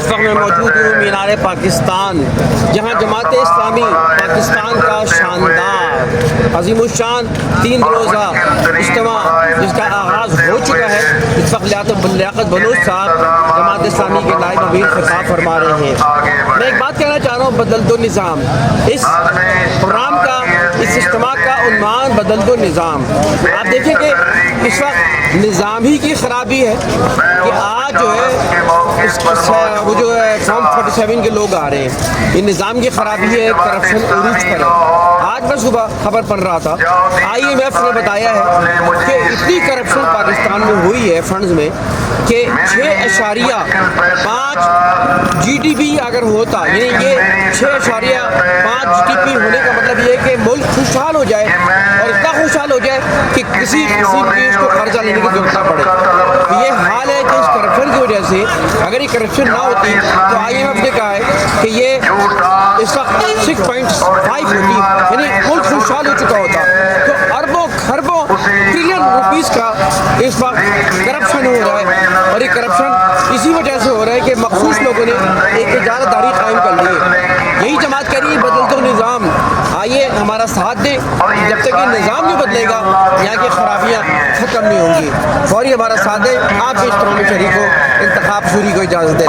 इस वक्त मैं मौजूद हूँ मीनार पाकिस्तान, जहाँ जमात इस्लामी पाकिस्तान का शानदार अजीमुशान 3 रोज़ा इज्तिमा जिसका आगाज़ हो चुका है। इस वक्त लियाकत बलोच साहब जमात इस्लामी के नायब अमीर खिताब फरमा रहे हैं। मैं एक बात कहना चाह रहा हूँ, बदल दो निज़ाम। इस प्रोग्राम का, इस इज्तिमा का उन्वान बदल दो निज़ाम। आप देखें कि इस वक्त निज़ाम ही की ख़राबी है कि आज जो है वो जो है फॉर्म 47 के लोग आ रहे हैं, ये निज़ाम की ख़राबी है, करप्शन उरूज पर है। आज मैं सुबह खबर पढ़ रहा था, IMF ने बताया है कि इतनी करप्शन पाकिस्तान में हुई है फंड्स में कि 6.5 GDP अगर होता, यानी ये 6.5 GDP होने का मतलब ये है कि मुल्क खुशहाल हो जाए, और इतना खुशहाल हो जाए कि किसी चीज़ को कर्जा लेने की जरूरत ना पड़े। तो ये हाल है कि इस करप्शन की वजह से, अगर ये करप्शन ना होती तो IMF ने कहा है कि ये इस वक्त 6.5 होती, यानी मुल्क खुशहाल हो चुका होता। तो अरबों खरबों ट्रिलियन रुपीस का इस वक्त करप्शन हो रहा है, और ये करप्शन इसी वजह से हो रहा है कि मखसूस लोगों ने एक इजारतदारी कायम कर ली है। यही जमात कह रही है बदल दो निज़ाम। आइए हमारा साथ दें, जब तक ये निज़ाम नहीं बदलेगा यहाँ की खराबियाँ ख़त्म नहीं होंगी। फौरी हमारा साथ दें, आप भी इस तरह में शरीक हो, इंतखाब सूरी को इजाज़त दें।